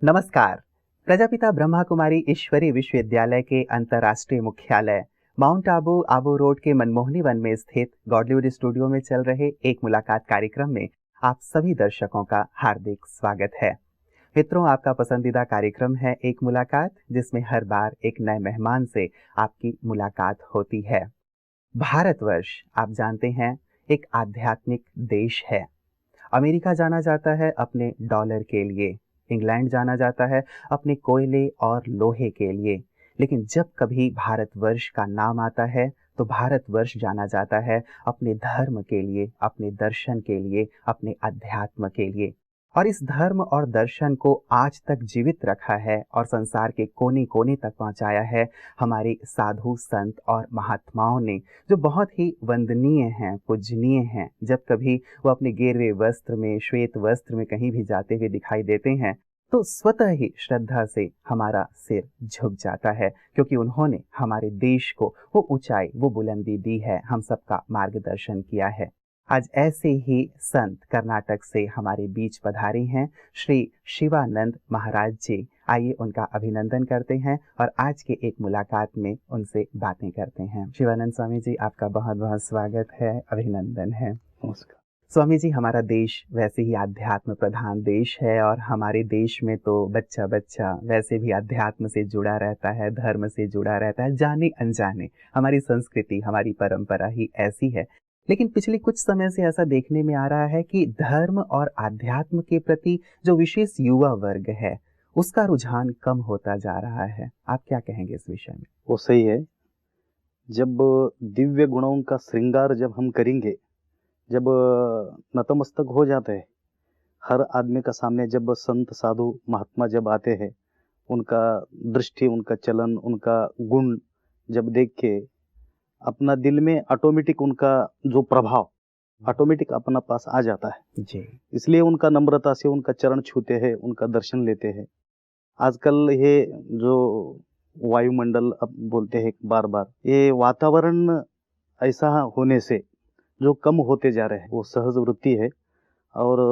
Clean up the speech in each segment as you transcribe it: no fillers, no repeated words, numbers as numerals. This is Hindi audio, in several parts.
नमस्कार। प्रजापिता ब्रह्मा कुमारी ईश्वरी विश्वविद्यालय के अंतर्राष्ट्रीय मुख्यालय माउंट आबू आबू रोड के मनमोहनी वन में स्थित गॉडलीवुड स्टूडियो में चल रहे एक मुलाकात कार्यक्रम में आप सभी दर्शकों का हार्दिक स्वागत है। मित्रों, आपका पसंदीदा कार्यक्रम है एक मुलाकात, जिसमें हर बार एक नए मेहमान से आपकी मुलाकात होती है। भारतवर्ष, आप जानते हैं, एक आध्यात्मिक देश है। अमेरिका जाना जाता है अपने डॉलर के लिए, इंग्लैंड जाना जाता है अपने कोयले और लोहे के लिए, लेकिन जब कभी भारतवर्ष का नाम आता है तो भारतवर्ष जाना जाता है अपने धर्म के लिए, अपने दर्शन के लिए, अपने अध्यात्म के लिए। और इस धर्म और दर्शन को आज तक जीवित रखा है और संसार के कोने कोने तक पहुंचाया है हमारे साधु संत और महात्माओं ने, जो बहुत ही वंदनीय हैं, पूजनीय हैं। जब कभी वो अपने गेरुए वस्त्र में, श्वेत वस्त्र में कहीं भी जाते हुए दिखाई देते हैं तो स्वतः ही श्रद्धा से हमारा सिर झुक जाता है, क्योंकि उन्होंने हमारे देश को वो ऊंचाई, वो बुलंदी दी है, हम सबका मार्गदर्शन किया है। आज ऐसे ही संत कर्नाटक से हमारे बीच पधारे हैं श्री शिवानंद महाराज जी। आइए उनका अभिनंदन करते हैं और आज के एक मुलाकात में उनसे बातें करते हैं। शिवानंद स्वामी जी, आपका बहुत बहुत स्वागत है, अभिनंदन है। नमस्कार स्वामी जी, हमारा देश वैसे ही आध्यात्म प्रधान देश है और हमारे देश में तो बच्चा बच्चा वैसे भी अध्यात्म से जुड़ा रहता है, धर्म से जुड़ा रहता है, जाने अनजाने। हमारी संस्कृति, हमारी परंपरा ही ऐसी है। लेकिन पिछले कुछ समय से ऐसा देखने में आ रहा है कि धर्म और आध्यात्म के प्रति जो विशेष युवा वर्ग है, उसका रुझान कम होता जा रहा है। आप क्या कहेंगे इस विषय में? वो सही है। जब दिव्य गुणों का श्रृंगार जब हम करेंगे, जब नतमस्तक हो जाते हैं हर आदमी का सामने, जब संत साधु महात्मा जब आते हैं, उनका दृष्टि, उनका चलन, उनका गुण जब देख के अपना दिल में ऑटोमेटिक उनका जो प्रभाव ऑटोमेटिक अपना पास आ जाता है जी। इसलिए उनका नम्रता से उनका चरण छूते हैं, उनका दर्शन लेते हैं। आजकल ये जो वायुमंडल अब बोलते हैं बार बार, ये वातावरण ऐसा होने से जो कम होते जा रहे हैं, वो सहज वृत्ति है। और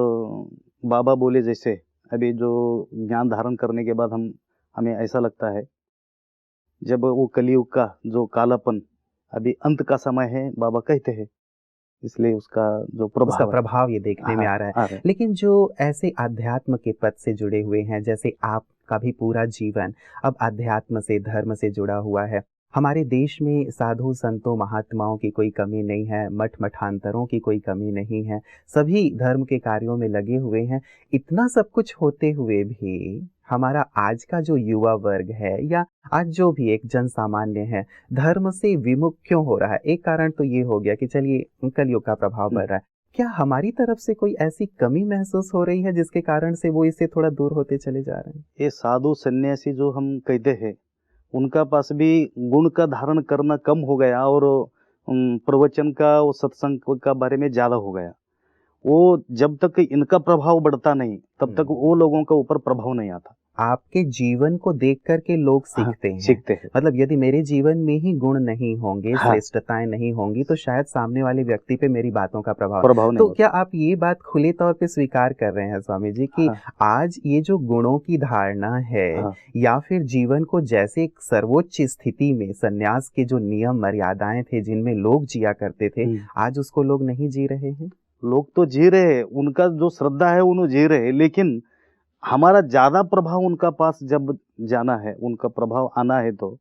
बाबा बोले जैसे अभी जो ज्ञान धारण करने के बाद हमें ऐसा लगता है, जब वो कलयुग का जो कालापन, अभी अंत का समय है, बाबा कहते हैं, इसलिए उसका जो प्रभाव ये देखने में आ रहा है। लेकिन जो ऐसे अध्यात्म के पथ से जुड़े हुए हैं, जैसे आपका भी पूरा जीवन अब अध्यात्म से, धर्म से जुड़ा हुआ है। हमारे देश में साधु संतों महात्माओं की कोई कमी नहीं है, मठ मठांतरों की कोई कमी नहीं है, सभी धर्म के कार्यों में लगे हुए हैं। इतना सब कुछ होते हुए भी हमारा आज का जो युवा वर्ग है या आज जो भी एक जन सामान्य है, धर्म से विमुख क्यों हो रहा है? एक कारण तो ये हो गया कि चलिए कलयुग का प्रभाव बढ़ रहा है। क्या हमारी तरफ से कोई ऐसी कमी महसूस हो रही है जिसके कारण से वो इससे थोड़ा दूर होते चले जा रहे हैं? ये साधु सन्यासी जो हम कहते हैं, उनका पास भी गुण का धारण करना कम हो गया और प्रवचन का, वो सत्संग का बारे में ज्यादा हो गया। वो जब तक इनका प्रभाव बढ़ता नहीं, तब तक वो लोगों का ऊपर प्रभाव नहीं आता। आपके जीवन को देख करके लोग सीखते हैं। मतलब यदि मेरे जीवन में ही गुण नहीं होंगे, श्रेष्ठताएं नहीं होंगी, तो शायद सामने वाले व्यक्ति पे मेरी बातों का प्रभाव नहीं। तो क्या आप ये बात खुले तौर पे स्वीकार कर रहे हैं स्वामी जी कि आज ये जो गुणों की धारणा है या फिर जीवन को जैसे एक सर्वोच्च स्थिति में, संन्यास के जो नियम मर्यादाएं थे जिनमें लोग जिया करते थे, आज उसको लोग नहीं जी रहे हैं? लोग तो जी रहे हैं, उनका जो श्रद्धा है उन्होंने जी रहे हैं, लेकिन हमारा ज्यादा प्रभाव उनका पास जब जाना है, उनका प्रभाव आना है, तो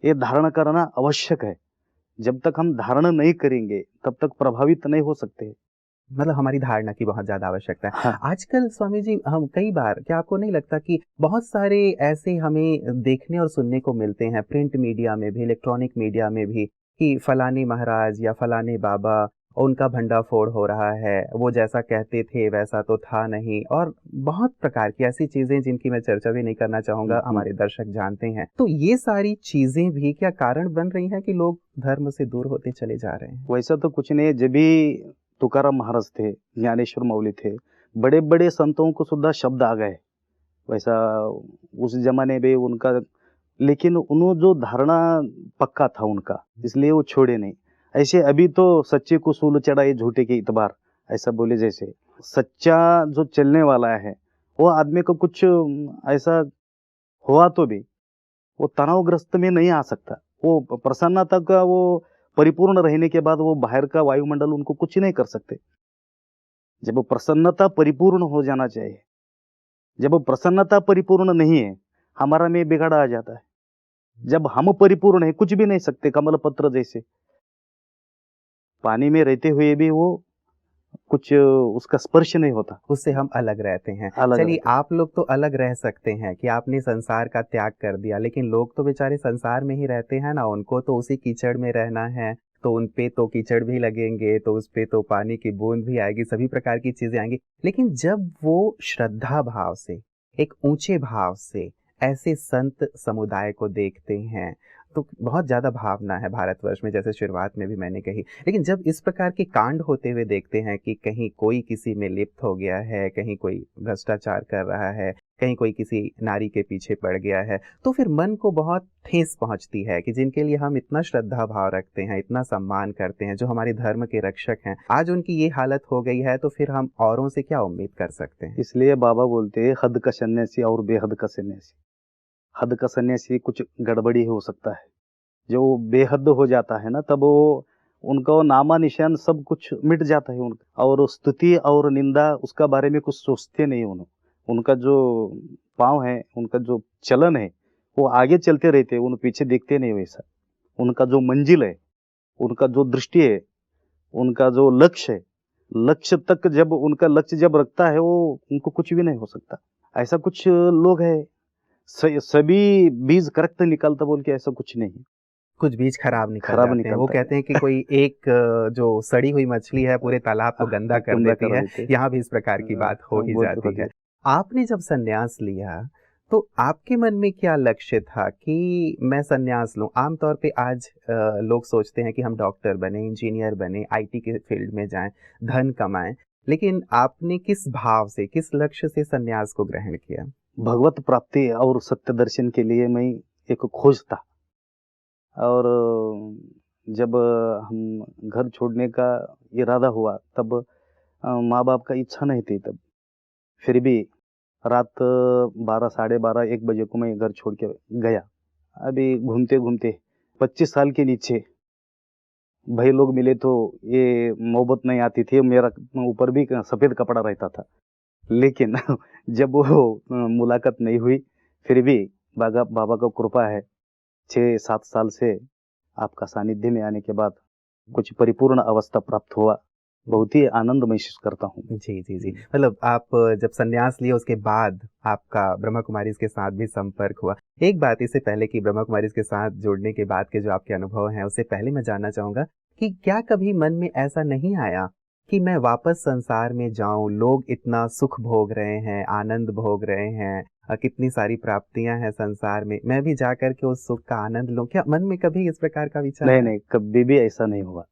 ये धारण करना आवश्यक है। जब तक हम धारण नहीं करेंगे तब तक प्रभावित नहीं हो सकते। मतलब हमारी धारणा की बहुत ज्यादा आवश्यकता है। आजकल स्वामी जी, हम कई बार, क्या आपको नहीं लगता कि बहुत सारे ऐसे हमें देखने और सुनने को मिलते हैं, प्रिंट मीडिया में भी, इलेक्ट्रॉनिक मीडिया में भी, कि फलाने महाराज या फलाने बाबा, उनका भंडाफोड़ हो रहा है, वो जैसा कहते थे वैसा तो था नहीं, और बहुत प्रकार की ऐसी चीजें जिनकी मैं चर्चा भी नहीं करना चाहूंगा, हमारे दर्शक जानते हैं। तो ये सारी चीजें भी क्या कारण बन रही हैं कि लोग धर्म से दूर होते चले जा रहे हैं? वैसा तो कुछ नहीं। जब भी तुकाराम महाराज थे, ज्ञानेश्वर मौली थे, बड़े बड़े संतों को सुद्धा शब्द आ गए, वैसा उस जमाने में उनका, लेकिन उन्होंने जो धारणा पक्का था उनका, इसलिए वो छोड़े नहीं। ऐसे अभी तो सच्चे को सूल चढ़ाए झूठे के इतबार, ऐसा बोले जैसे। सच्चा जो चलने वाला है वो आदमी को कुछ ऐसा हुआ तो भी वो तनावग्रस्त में नहीं आ सकता। वो प्रसन्नता का वो परिपूर्ण रहने के बाद वो बाहर का वायुमंडल उनको कुछ नहीं कर सकते। जब वो प्रसन्नता परिपूर्ण हो जाना चाहिए, जब वो प्रसन्नता परिपूर्ण नहीं है, हमारा में बिगाड़ आ जाता है। जब हम परिपूर्ण है, कुछ भी नहीं सकते, कमल पत्र जैसे पानी में रहते हुए भी वो कुछ उसका स्पर्श नहीं होता, उससे हम अलग रहते हैं। अलग चलिए, रहते। आप लोग तो अलग रह सकते हैं कि आपने संसार का त्याग कर दिया, लेकिन लोग तो बेचारे संसार में ही रहते हैं ना, उनको तो उसी कीचड़ में रहना है, तो उन पे तो कीचड़ भी लगेंगे, तो उस पे तो पानी की बूंद भी आएगी, सभी प्रकार की चीजें आएंगी। लेकिन जब वो श्रद्धा भाव से, एक ऊंचे भाव से ऐसे संत समुदाय को देखते हैं, तो बहुत ज्यादा भावना है भारतवर्ष में, जैसे शुरुआत में भी मैंने कही। लेकिन जब इस प्रकार के कांड होते हुए देखते हैं कि कहीं कोई किसी में लिप्त हो गया है, कहीं कोई भ्रष्टाचार कर रहा है, कहीं कोई किसी नारी के पीछे पड़ गया है, तो फिर मन को बहुत ठेस पहुंचती है कि जिनके लिए हम इतना श्रद्धा भाव रखते हैं, इतना सम्मान करते हैं, जो हमारे धर्म के रक्षक हैं, आज उनकी ये हालत हो गई है, तो फिर हम औरों से क्या उम्मीद कर सकते हैं। इसलिए बाबा बोलते हैं हद का सन्यासी और बेहद का सन्यासी। हद का सन्यासी कुछ गड़बड़ी हो सकता है, जो बेहद हो जाता है ना, तब वो उनका वो नामा निशान सब कुछ मिट जाता है उनका, और स्तुति और निंदा उसका बारे में कुछ सोचते नहीं उनका जो पाँव है, उनका जो चलन है, वो आगे चलते रहते हैं, उन पीछे देखते नहीं वैसा। उनका जो मंजिल है, उनका जो दृष्टि है, उनका जो लक्ष्य है, लक्ष्य तक जब उनका लक्ष्य जब रखता है, वो उनको कुछ भी नहीं हो सकता। ऐसा कुछ लोग है, सभी बीज करेक्ट निकलता बोल के ऐसा कुछ नहीं, कुछ बीज खराब निकल खराब जाते हैं। वो निकलता कहते हैं कि कोई एक जो सड़ी हुई मछली है पूरे तालाब को गंदा कर गंदा देती कर है, देते। यहाँ भी इस प्रकार की बात हो ही वो तो जाती होती है। आपने जब संन्यास लिया, तो आपके मन में क्या लक्ष्य था कि मैं संन्यास लूं? आमतौर पे आज लोग सोचते हैं कि हम डॉक्टर बने, इंजीनियर बने, आईटी के फील्ड में जाएं, धन कमाएं, लेकिन आपने किस भाव से, किस लक्ष्य से संन्यास को ग्रहण किया? भगवत प्राप्ति और सत्य दर्शन के लिए मैं एक खोज था। और जब हम घर छोड़ने का इरादा हुआ, तब माँ बाप का इच्छा नहीं थी तब। फिर भी रात 12 साढ़े 12 1 बजे को मैं घर छोड़ के गया। अभी घूमते घूमते 25 साल के नीचे भाई लोग मिले तो ये मोहब्बत नहीं आती थी, मेरा ऊपर भी सफ़ेद कपड़ा रहता था। लेकिन जब वो मुलाकात नहीं हुई, फिर भी बाबा बाबा का कृपा है, 6-7 साल से आपका सानिध्य में आने के बाद कुछ परिपूर्ण अवस्था प्राप्त हुआ। बहुत ही आनंद महसूस करता हूँ। जी, जी, जी। मतलब आप जब संन्यास लिए उसके बाद आपका ब्रह्मा कुमारीज़ के साथ भी संपर्क हुआ। एक बात, इससे पहले कि ब्रह्मा कुमारीज़ के साथ जुड़ने के बाद के जो आपके अनुभव हैं, उससे पहले मैं जानना चाहूँगा कि क्या कभी मन में ऐसा नहीं आया कि मैं वापस संसार में जाऊँ, लोग इतना सुख भोग रहे हैं, आनंद भोग रहे हैं, कितनी सारी प्राप्तियाँ हैं संसार में, मैं भी जा कर के उस सुख का आनंद लूँ? क्या मन में कभी इस प्रकार का विचार नहीं, आया? नहीं, कभी भी ऐसा नहीं हुआ।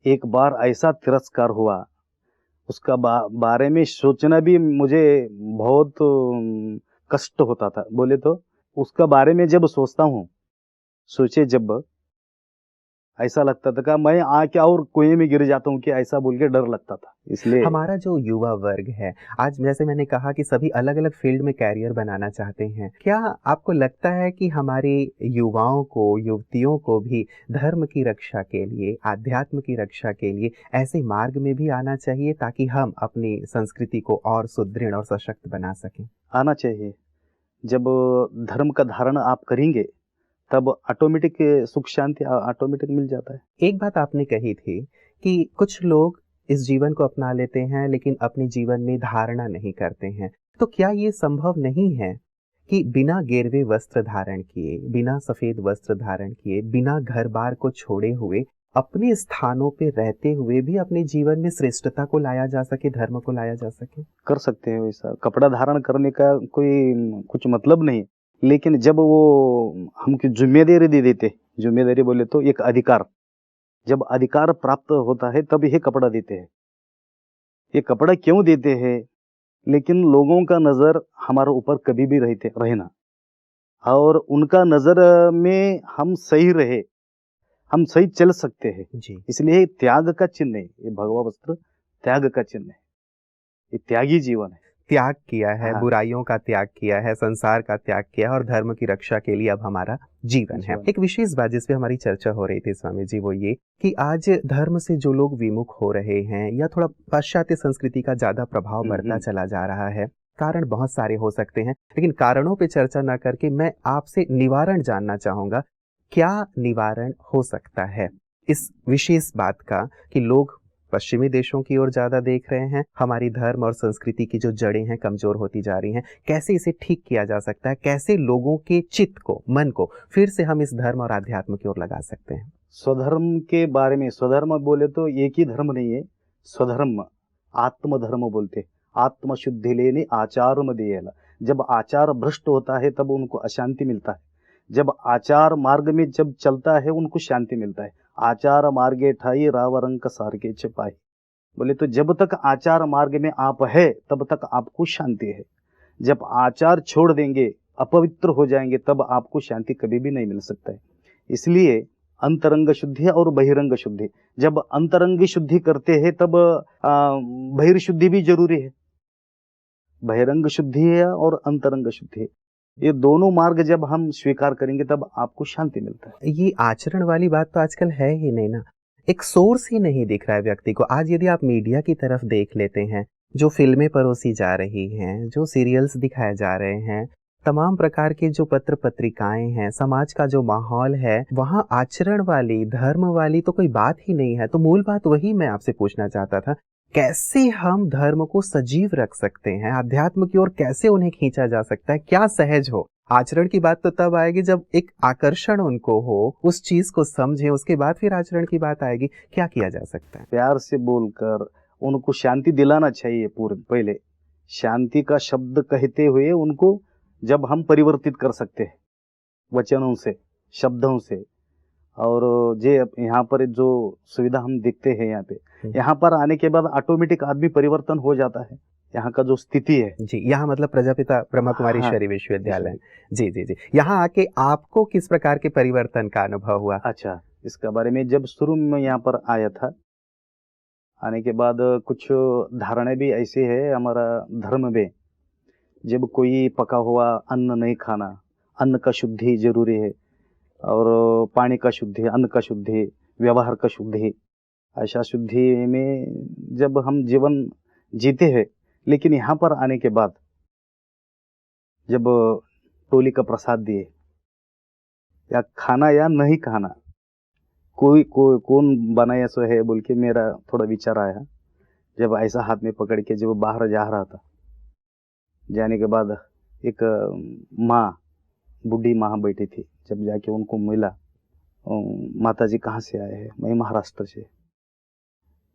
एक बार ऐसा तिरस्कार हुआ, उसका बारे में सोचना भी मुझे बहुत कष्ट होता था। बोले तो उसका बारे में जब सोचता हूँ, सोचे जब, ऐसा लगता था कि मैं आके और कुएं में गिर जाता हूँ कि ऐसा बोल के डर लगता था। इसलिए हमारा जो युवा वर्ग है आज, जैसे मैंने कहा कि सभी अलग अलग फील्ड में कैरियर बनाना चाहते हैं, क्या आपको लगता है कि हमारे युवाओं को, युवतियों को भी धर्म की रक्षा के लिए, आध्यात्म की रक्षा के लिए ऐसे मार्ग में भी आना चाहिए ताकि हम अपनी संस्कृति को और सुदृढ़ और सशक्त बना सकें? आना चाहिए। जब धर्म का धारण आप करेंगे, तब ऑटोमेटिक सुख शांति ऑटोमेटिक मिल जाता है। एक बात आपने कही थी कि कुछ लोग इस जीवन को अपना लेते हैं लेकिन अपने जीवन में धारणा नहीं करते हैं, तो क्या ये संभव नहीं है कि बिना गेरवे वस्त्र धारण किए, बिना सफेद वस्त्र धारण किए, बिना घर बार को छोड़े हुए, अपने स्थानों पे रहते हुए भी अपने जीवन में श्रेष्ठता को लाया जा सके, धर्म को लाया जा सके? कर सकते हैं वैसा। कपड़ा धारण करने का कोई कुछ मतलब नहीं, लेकिन जब वो हमको ज़िम्मेदारी दे देते, ज़िम्मेदारी बोले तो एक अधिकार, जब अधिकार प्राप्त होता है तब ये कपड़ा देते हैं। ये कपड़ा क्यों देते हैं? लेकिन लोगों का नज़र हमारे ऊपर कभी भी रहना, और उनका नज़र में हम सही रहे, हम सही चल सकते हैं। जी। इसलिए त्याग का चिन्ह है, ये भगवा वस्त्र त्याग का चिन्ह है। ये त्यागी जीवन है। त्याग किया है, हाँ। बुराइयों का त्याग किया है, संसार का त्याग किया है और धर्म की रक्षा के लिए अब हमारा जीवन है। एक विशेष बात जिस पे हमारी चर्चा हो रही थी स्वामी जी, वो ये कि आज धर्म से जो लोग विमुख हो रहे हैं या थोड़ा पाश्चात्य संस्कृति का ज्यादा प्रभाव बढ़ता चला जा रहा है, कारण बहुत सारे हो सकते हैं, लेकिन कारणों पे चर्चा ना करके मैं आपसे निवारण जानना चाहूंगा। क्या निवारण हो सकता है इस विशेष बात का कि लोग पश्चिमी देशों की ओर ज्यादा देख रहे हैं, हमारी धर्म और संस्कृति की जो जड़ें हैं कमजोर होती जा रही हैं, कैसे इसे ठीक किया जा सकता है, कैसे लोगों के चित्त को, मन को फिर से हम इस धर्म और आध्यात्म की ओर लगा सकते हैं? स्वधर्म के बारे में, स्वधर्म बोले तो एक ही धर्म नहीं है, स्वधर्म आत्मधर्म बोलते। आत्मशुद्धि लेने आचार दिएला। जब आचार भ्रष्ट होता है तब उनको अशांति मिलता है, जब आचार मार्ग में जब चलता है उनको शांति मिलता है। आचार मार्गे ठाई रावरंक सारगे छिपाई, बोले तो जब तक आचार मार्ग में आप है तब तक आपको शांति है। जब आचार छोड़ देंगे, अपवित्र हो जाएंगे, तब आपको शांति कभी भी नहीं मिल सकता है। इसलिए अंतरंग शुद्धि और बहिरंग शुद्धि, जब अंतरंग शुद्धि करते हैं तब बहिर्शुद्धि भी जरूरी है। बहिरंग शुद्धि है और अंतरंग शुद्धि है, ये दोनों मार्ग जब हम स्वीकार करेंगे तब आपको शांति मिलता है। ये आचरण वाली बात तो आजकल है ही नहीं ना, एक सोर्स ही नहीं दिख रहा है व्यक्ति को। आज यदि आप मीडिया की तरफ देख लेते हैं, जो फिल्में परोसी जा रही हैं, जो सीरियल्स दिखाए जा रहे हैं, तमाम प्रकार के जो पत्र पत्रिकाएं हैं, समाज का जो माहौल है, वहाँ आचरण वाली, धर्म वाली तो कोई बात ही नहीं है। तो मूल बात वही मैं आपसे पूछना चाहता था, कैसे हम धर्म को सजीव रख सकते हैं, अध्यात्म की ओर कैसे उन्हें खींचा जा सकता है, क्या सहज हो? आचरण की बात तो तब आएगी जब एक आकर्षण उनको हो, उस चीज को समझें, उसके बाद फिर आचरण की बात आएगी। क्या किया जा सकता है? प्यार से बोलकर उनको शांति दिलाना चाहिए। पूर्व पहले शांति का शब्द कहते हुए उनको जब हम परिवर्तित कर सकते हैं वचनों से, शब्दों से, और जे यहाँ पर जो सुविधा हम देखते हैं यहाँ पे, यहाँ पर आने के बाद ऑटोमेटिक आदमी परिवर्तन हो जाता है। यहाँ का जो स्थिति है जी, यहाँ मतलब प्रजापिता ब्रह्मा कुमारी हाँ, ईश्वरी विश्वविद्यालय। जी जी जी, यहाँ आके आपको किस प्रकार के परिवर्तन का अनुभव हुआ? अच्छा, इसका बारे में जब शुरू में यहाँ पर आया था, आने के बाद कुछ धारणाएं भी ऐसी है हमारा धर्म में, जब कोई पका हुआ अन्न नहीं खाना, अन्न का शुद्धि जरूरी है, और पानी का शुद्धि, अन्न का शुद्धि, व्यवहार का शुद्धि, ऐसा शुद्धि में जब हम जीवन जीते हैं। लेकिन यहाँ पर आने के बाद जब टोली का प्रसाद दिए, या खाना या नहीं खाना, कोई कौन बनाया सो है बोल के मेरा थोड़ा विचार आया। जब ऐसा हाथ में पकड़ के जब बाहर जा रहा था, जाने के बाद एक माँ, बूढ़ी माँ बैठी थी। जब जाके उनको मिला, माता जी कहाँ से आए हैं? मैं महाराष्ट्र से।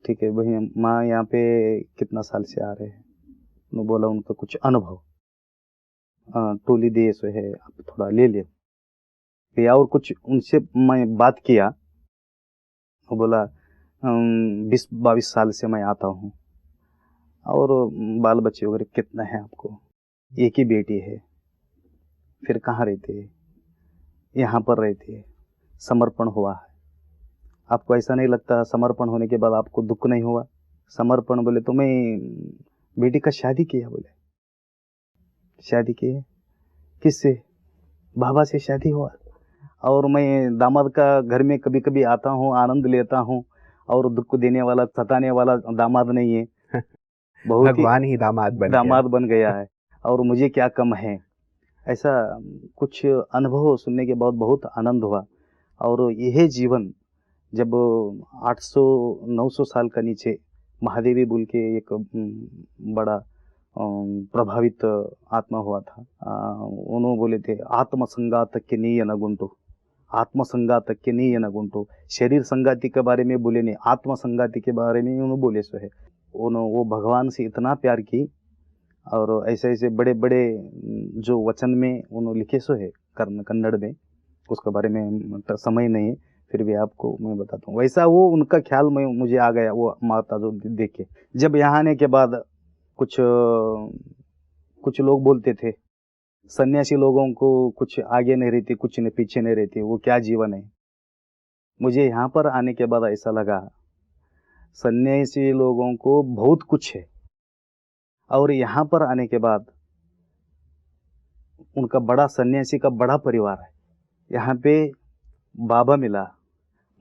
ठीक है भैया, माँ यहाँ पे कितना साल से आ रहे हैं? उन्होंने बोला उनका कुछ अनुभव, टोली दिए सो है, आप थोड़ा ले ले। या और कुछ उनसे मैं बात किया, वो बोला 20-22 साल से मैं आता हूँ, और बाल बच्चे वगैरह कितना है आपको? एक ही बेटी है। फिर कहाँ रहते हैं? यहाँ पर रहते हैं। समर्पण हुआ है। आपको ऐसा नहीं लगता समर्पण होने के बाद आपको दुख नहीं हुआ? समर्पण बोले तो मैं बेटी का शादी किया। बोले शादी किए किससे? बाबा से शादी हुआ। और मैं दामाद का घर में कभी कभी आता हूँ, आनंद लेता हूँ, और दुख देने वाला, सताने वाला दामाद नहीं है। बहुत भगवान ही दामाद बन गया है, और मुझे क्या कम है? ऐसा कुछ अनुभव सुनने के बाद बहुत आनंद हुआ। और यह जीवन जब 800-900 साल का नीचे महादेवी बोल के एक बड़ा प्रभावित आत्मा हुआ था, उन्होंने बोले थे आत्मसंगातಕ್ಕೆ ನೀಯನಗುಂಟು, आत्मसंगातಕ್ಕೆ ನೀಯನಗುಂಟು। शरीर संगाति के बारे में बोले नहीं, आत्म संगाति के बारे में उन्होंने बोले सो है। उन्होंने वो भगवान से इतना प्यार की, और ऐसे ऐसे बड़े बड़े जो वचन में उन्होंने लिखे सो है कन्नड़ में, उसके बारे में समय नहीं है, फिर भी आपको मैं बताता हूँ। वैसा वो उनका ख्याल में मुझे आ गया, वो माता जो देख के। जब यहाँ आने के बाद कुछ लोग बोलते थे सन्यासी लोगों को कुछ आगे नहीं रहती, कुछ नहीं पीछे नहीं रहती, वो क्या जीवन है। मुझे यहाँ पर आने के बाद ऐसा लगा सन्यासी लोगों को बहुत कुछ है, और यहाँ पर आने के बाद उनका बड़ा सन्यासी का बड़ा परिवार है। यहाँ पे बाबा मिला,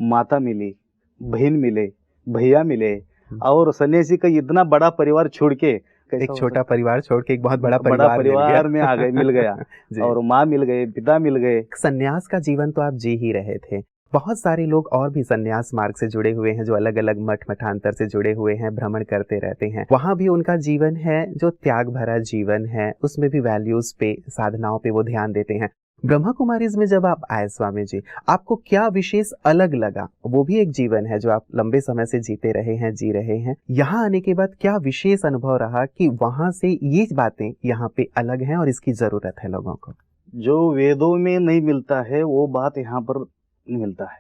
माता मिली, बहन मिले, भैया मिले, और सन्यासी का इतना बड़ा परिवार छोड़ के एक छोटा परिवार छोड़ के एक बहुत बड़ा परिवार में आ गए, मिल गया जी। और माँ मिल गए, पिता मिल गए। सन्यास का जीवन तो आप जी ही रहे थे। बहुत सारे लोग और भी सन्यास मार्ग से जुड़े हुए हैं, जो अलग अलग मठ मठांतर से जुड़े हुए हैं, भ्रमण करते रहते हैं। वहां भी उनका जीवन है जो त्याग भरा जीवन है, उसमें भी वैल्यूज पे, साधनाओं पे वो ध्यान देते हैं। ब्रह्मा कुमारीज में जब आप आए स्वामी जी, आपको क्या विशेष अलग लगा? वो भी एक जीवन है जो आप लंबे समय से जीते रहे हैं, जी रहे हैं। यहाँ आने के बाद क्या विशेष अनुभव रहा कि वहां से ये बातें यहाँ पे अलग हैं और इसकी जरूरत है लोगों को? जो वेदों में नहीं मिलता है वो बात यहाँ पर मिलता है।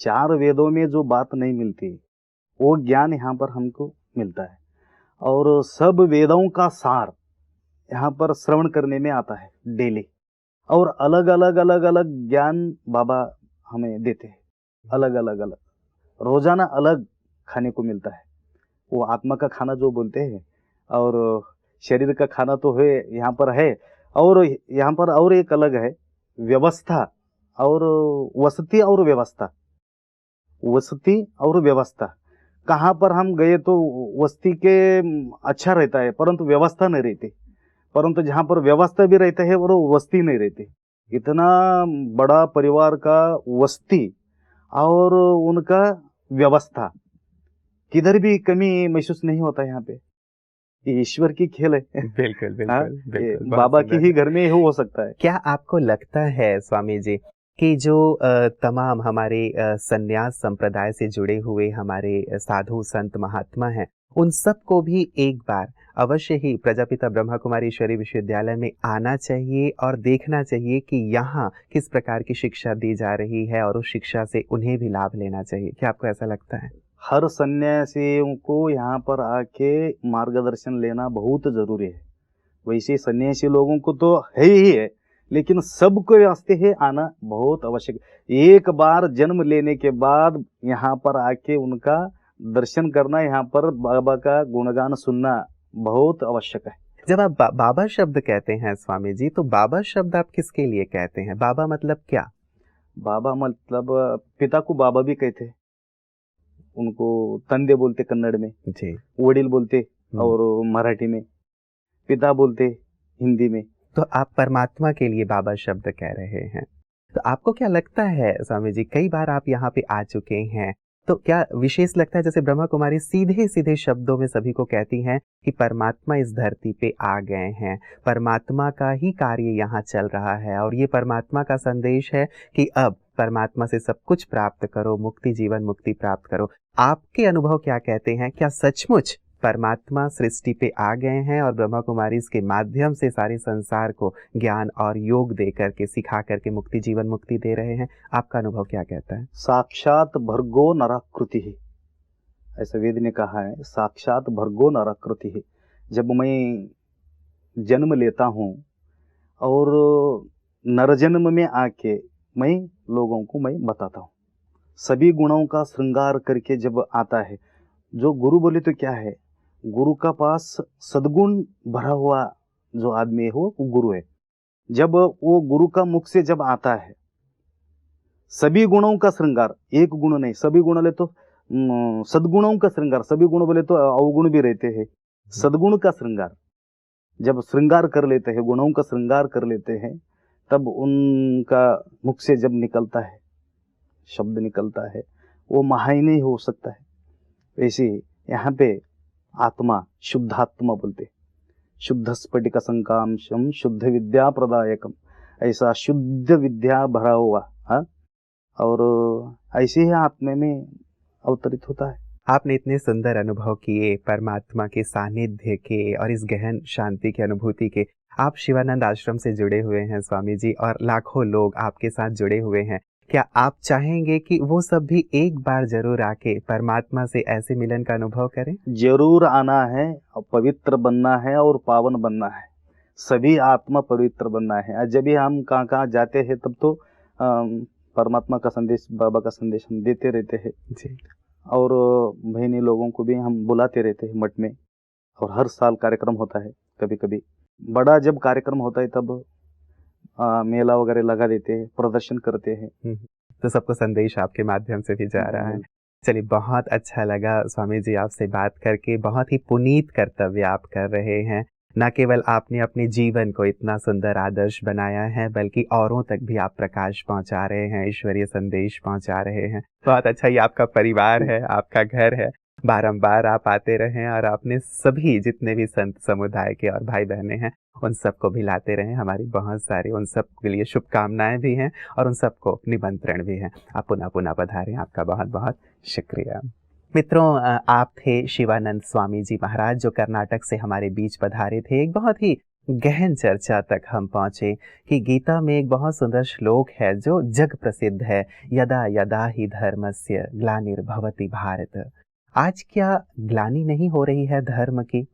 4 वेदों में जो बात नहीं मिलती वो ज्ञान यहाँ पर हमको मिलता है, और सब वेदों का सार यहाँ पर श्रवण करने में आता है डेली। और अलग अलग ज्ञान बाबा हमें देते हैं, अलग अलग रोजाना अलग खाने को मिलता है। वो आत्मा का खाना जो बोलते हैं, और शरीर का खाना तो है यहाँ पर है, और यहाँ पर और एक अलग है व्यवस्था और वसती और व्यवस्था। वसती और व्यवस्था, कहाँ पर हम गए तो वस्ती के अच्छा रहता है परंतु व्यवस्था नहीं रहती, परंतु जहाँ पर व्यवस्था भी रहता है और वस्ती नहीं रहती। इतना बड़ा परिवार का वस्ती और उनका व्यवस्था, किधर भी कमी महसूस नहीं होता यहाँ पे। ये ईश्वर की खेल है। बिल्कुल बिल्कुल, बिल्कुल बाबा की ही घर में हो सकता है। क्या आपको लगता है स्वामी जी कि जो तमाम हमारे संन्यास संप्रदाय से जुड़े हुए हमारे साधु संत महात्मा हैं, उन सबको भी एक बार अवश्य ही प्रजापिता ब्रह्मा कुमारी ईश्वरी विश्वविद्यालय में आना चाहिए और देखना चाहिए कि यहाँ किस प्रकार की शिक्षा दी जा रही है, और उस शिक्षा से उन्हें भी लाभ लेना चाहिए? क्या आपको ऐसा लगता है? हर सन्यासियों को यहाँ पर आके मार्गदर्शन लेना बहुत जरूरी है। वैसे सन्यासी लोगों को तो है ही है, लेकिन सबको वास्ते है आना बहुत आवश्यक। एक बार जन्म लेने के बाद यहाँ पर आके उनका दर्शन करना, यहाँ पर बाबा का गुणगान सुनना बहुत आवश्यक है। जब आप बाबा शब्द कहते हैं स्वामी जी, तो बाबा शब्द आप किसके लिए कहते हैं? बाबा मतलब क्या? बाबा मतलब पिता को बाबा भी कहते हैं, उनको तंदे बोलते कन्नड़ में जी, वडील बोलते, और मराठी में पिता बोलते, हिंदी में। तो आप परमात्मा के लिए बाबा शब्द कह रहे हैं। तो आपको क्या लगता है स्वामी जी, कई बार आप यहाँ पे आ चुके हैं, तो क्या विशेष लगता है? जैसे ब्रह्मा कुमारी सीधे सीधे शब्दों में सभी को कहती हैं कि परमात्मा इस धरती पे आ गए हैं, परमात्मा का ही कार्य यहाँ चल रहा है, और ये परमात्मा का संदेश है कि अब परमात्मा से सब कुछ प्राप्त करो, मुक्ति, जीवन मुक्ति प्राप्त करो। आपके अनुभव क्या कहते हैं? क्या सचमुच परमात्मा सृष्टि पे आ गए हैं और ब्रह्मा कुमारी इसके माध्यम से सारे संसार को ज्ञान और योग दे करके, सिखा करके मुक्ति, जीवन मुक्ति दे रहे हैं? आपका अनुभव क्या कहता है? साक्षात भर्गो नराकृति है, ऐसा वेद ने कहा है, साक्षात भर्गो नराकृति है। जब मैं जन्म लेता हूँ और नरजन्म में आके मैं लोगों को मैं बताता हूँ, सभी गुणों का श्रृंगार करके जब आता है, जो गुरु बोले तो क्या है, गुरु का पास सद्गुण भरा हुआ जो आदमी है वो गुरु है। जब वो गुरु का मुख से जब आता है, सभी गुणों का श्रृंगार, एक गुण नहीं, सभी गुण ले तो सद्गुणों का श्रृंगार, सभी गुण बोले तो अवगुण भी रहते हैं, सद्गुण का श्रृंगार जब श्रृंगार कर लेते हैं, गुणों का श्रृंगार कर लेते हैं, तब उनका मुख से जब निकलता है, शब्द निकलता है, वो महायनी हो सकता है। वैसे यहाँ पे आत्मा, शुद्धात्मा बोलते, शुद्ध स्फटिक संकांशम शुद्ध विद्या प्रदायकम, ऐसा शुद्ध विद्या भरा हुआ, हाँ, और ऐसे ही आत्मा में अवतरित होता है। आपने इतने सुंदर अनुभव किए परमात्मा के सानिध्य के और इस गहन शांति की अनुभूति के। आप शिवानंद आश्रम से जुड़े हुए हैं स्वामी जी, और लाखों लोग आपके साथ जुड़े हुए हैं। क्या आप चाहेंगे कि वो सब भी एक बार जरूर आके परमात्मा से ऐसे मिलन का अनुभव करें? जरूर आना है, पवित्र बनना है और पावन बनना है, सभी आत्मा पवित्र बनना है। जब भी हम कहाँ कहाँ जाते हैं तब तो परमात्मा का संदेश, बाबा का संदेश हम देते रहते हैं जी। और बहनी लोगों को भी हम बुलाते रहते हैं मठ में, और हर साल कार्यक्रम होता है। कभी कभी बड़ा जब कार्यक्रम होता है तब मेला वगैरह लगा देते हैं, प्रदर्शन करते हैं। तो सबको संदेश आपके माध्यम से भी जा रहा है। चलिए, बहुत अच्छा लगा स्वामी जी आपसे बात करके। बहुत ही पुनीत कर्तव्य आप कर रहे हैं। न केवल आपने अपने जीवन को इतना सुंदर आदर्श बनाया है, बल्कि औरों तक भी आप प्रकाश पहुंचा रहे हैं, ईश्वरीय संदेश पहुंचा रहे हैं। बहुत अच्छा, ये आपका परिवार है, आपका घर है। बारंबार आप आते रहें और आपने सभी जितने भी संत समुदाय के और भाई बहने हैं उन सबको भी लाते रहें। हमारी बहुत सारी उन सब के लिए शुभकामनाएं भी हैं और उन सबको निमंत्रण भी है। आप पुनः पुनः पधारें। आपका बहुत बहुत शुक्रिया। मित्रों, आप थे शिवानंद स्वामी जी महाराज, जो कर्नाटक से हमारे बीच पधारे थे। एक बहुत ही गहन चर्चा तक हम पहुँचे कि गीता में एक बहुत सुंदर श्लोक है जो जग प्रसिद्ध है, यदा यदा ही धर्मस्य ग्लानिर्भवति भारत। आज क्या ग्लानि नहीं हो रही है धर्म की?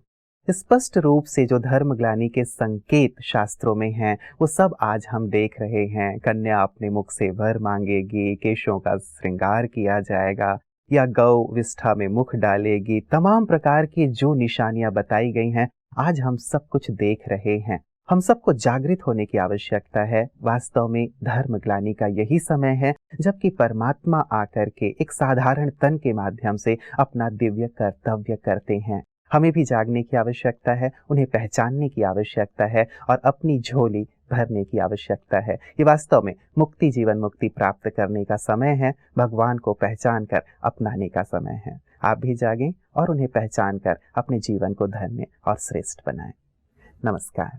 स्पष्ट रूप से जो धर्म ग्लानि के संकेत शास्त्रों में हैं वो सब आज हम देख रहे हैं। कन्या अपने मुख से वर मांगेगी, केशों का श्रृंगार किया जाएगा, या गौ विष्ठा में मुख डालेगी। तमाम प्रकार की जो निशानियां बताई गई हैं आज हम सब कुछ देख रहे हैं। हम सबको जागृत होने की आवश्यकता है। वास्तव में धर्म ग्लानि का यही समय है जबकि परमात्मा आकर के एक साधारण तन के माध्यम से अपना दिव्य कर्तव्य करते हैं। हमें भी जागने की आवश्यकता है, उन्हें पहचानने की आवश्यकता है और अपनी झोली भरने की आवश्यकता है। ये वास्तव में मुक्ति, जीवन मुक्ति प्राप्त करने का समय है। भगवान को पहचान कर अपनाने का समय है। आप भी जागें और उन्हें पहचान कर अपने जीवन को धन्य और श्रेष्ठ बनाएं। नमस्कार।